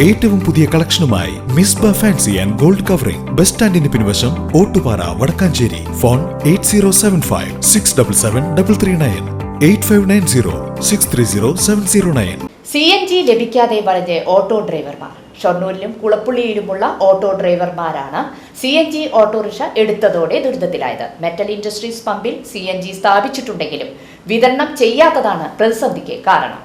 ഏറ്റവും പുതിയ കളക്ഷനുമായി Misba fancy and gold covering bus സ്റ്റാൻഡിന് പിൻവശം ഓട്ടുപാറ വടക്കാഞ്ചേരി. ഫോൺ 8075677339 8590630709. CNG ലഭിക്കാതെ വലഞ്ഞ് ഓട്ടോ ഡ്രൈവർമാർ. ഷൊർണൂരിലും കുളപ്പുള്ളിയിലുമുള്ള ഓട്ടോ ഡ്രൈവർമാരാണ് CNG ഓട്ടോറിക്ഷ എടുത്തതോടെ ദുരിതത്തിലായത്. മെറ്റൽ ഇൻഡസ്ട്രീസ് പമ്പിൽ CNG സ്ഥാപിച്ചിട്ടുണ്ടെങ്കിലും വിതരണം ചെയ്യാത്തതാണ് പ്രതിസന്ധിക്ക് കാരണം.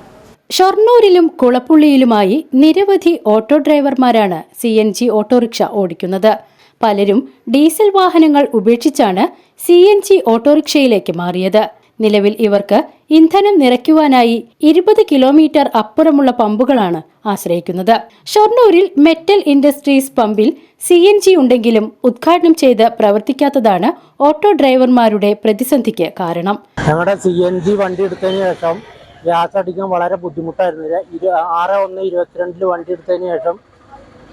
ഷൊർണൂരിലും കുളപ്പുള്ളിയിലുമായി നിരവധി ഓട്ടോ ഡ്രൈവർമാരാണ് CNG ഓട്ടോറിക്ഷ ഓടിക്കുന്നത്. പലരും ഡീസൽ വാഹനങ്ങൾ ഉപേക്ഷിച്ചാണ് CNG ഓട്ടോറിക്ഷയിലേക്ക് മാറിയത്. നിലവിൽ ഇവർക്ക് ഇന്ധനം നിറയ്ക്കുവാനായി 20 കിലോമീറ്റർ അപ്പുറമുള്ള പമ്പുകളാണ് ആശ്രയിക്കുന്നത്. ഷൊർണൂരിൽ മെറ്റൽ ഇൻഡസ്ട്രീസ് പമ്പിൽ CNG ഉണ്ടെങ്കിലും ഉദ്ഘാടനം ചെയ്ത് പ്രവർത്തിക്കാത്തതാണ് ഓട്ടോ ഡ്രൈവർമാരുടെ പ്രതിസന്ധിക്ക് കാരണം. ഞങ്ങളുടെ CNG വണ്ടി എടുത്തതിന് ശേഷം ഗ്യാസ് അടിക്കാൻ വളരെ ബുദ്ധിമുട്ടായിരുന്നു. 6/1/22 വണ്ടി എടുത്തതിന് ശേഷം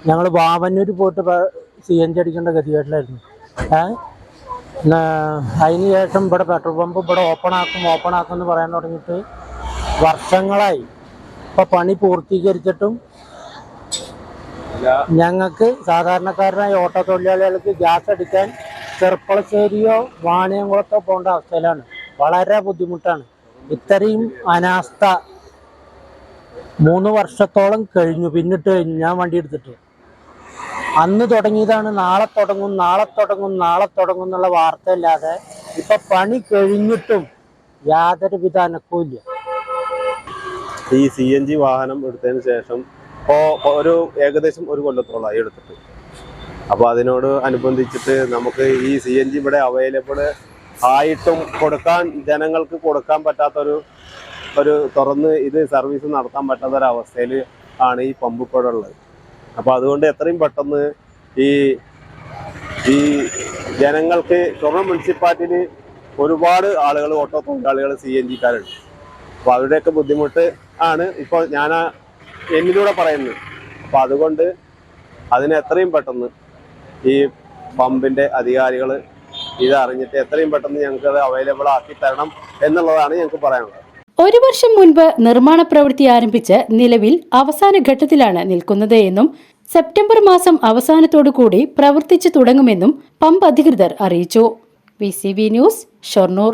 ഞങ്ങൾ വാവന്നൂർ പോയിട്ട് CNG അടിക്കേണ്ട ഗതികേട്ടിലായിരുന്നു. അതിന് ശേഷം ഇവിടെ പെട്രോൾ പമ്പ് ഇവിടെ ഓപ്പൺ ആക്കും എന്ന് പറയാൻ തുടങ്ങിയിട്ട് വർഷങ്ങളായി. ഇപ്പം പണി പൂർത്തീകരിച്ചിട്ടും ഞങ്ങൾക്ക് സാധാരണക്കാരനായ ഓട്ടോ തൊഴിലാളികൾക്ക് ഗ്യാസ് അടിക്കാൻ ചെർപ്പളശ്ശേരിയോ വാണിയംകുളത്തോ പോകേണ്ട അവസ്ഥയിലാണ്. വളരെ ബുദ്ധിമുട്ടാണ്. ഇത്രയും അനാസ്ഥ 3 വർഷത്തോളം കഴിഞ്ഞു. പിന്നിട്ട് ഞാൻ വണ്ടി എടുത്തിട്ട് അന്ന് തുടങ്ങിയതാണ്. നാളെ തുടങ്ങും എന്നുള്ള വാർത്തയല്ലാതെ ഇപ്പൊ പണി കഴിഞ്ഞിട്ടും യാതൊരുവിധ അനക്കവും. ഈ CNG വാഹനം എടുത്തതിന് ശേഷം ഇപ്പോൾ ഏകദേശം 1 കൊല്ലത്തോളമായി എടുത്തിട്ട്. അപ്പോൾ അതിനോട് അനുബന്ധിച്ചിട്ട് നമുക്ക് ഈ CNG ഇവിടെ അവൈലബിൾ ആയിട്ടും ജനങ്ങൾക്ക് കൊടുക്കാൻ പറ്റാത്തൊരു തുറന്ന് ഇത് സർവീസ് നടത്താൻ പറ്റാത്തൊരവസ്ഥയിൽ ആണ് ഈ പമ്പ് ഇപ്പോൾ ഉള്ളത്. അപ്പോൾ അതുകൊണ്ട് എത്രയും പെട്ടെന്ന് ഈ ജനങ്ങൾക്ക് ഷൊർണൂർ മുനിസിപ്പാലിറ്റിയിൽ ഒരുപാട് ആളുകൾ ഓട്ടോ തൊഴിലാളികൾ CNG-കാരുണ്ട്. അപ്പോൾ അവരുടെയൊക്കെ ബുദ്ധിമുട്ട് ആണ് ഇപ്പോൾ ഞാൻ എന്നിലൂടെ പറയുന്നത്. അപ്പോൾ അതുകൊണ്ട് അതിന് എത്രയും പെട്ടെന്ന് ഈ പമ്പിൻ്റെ അധികാരികൾ ഇതറിഞ്ഞിട്ട് എത്രയും പെട്ടെന്ന് ഞങ്ങൾക്ക് അത് അവൈലബിൾ ആക്കി തരണം എന്നുള്ളതാണ് ഞങ്ങൾക്ക് പറയാനുള്ളത്. 1 വർഷം മുൻപ് നിർമ്മാണ പ്രവൃത്തി ആരംഭിച്ച് നിലവിൽ അവസാന ഘട്ടത്തിലാണ് നിൽക്കുന്നത് എന്നും സെപ്റ്റംബർ മാസം അവസാനത്തോടുകൂടി പ്രവർത്തിച്ചു തുടങ്ങുമെന്നും പമ്പ് അധികൃതർ അറിയിച്ചു. VCV news, Shoranur.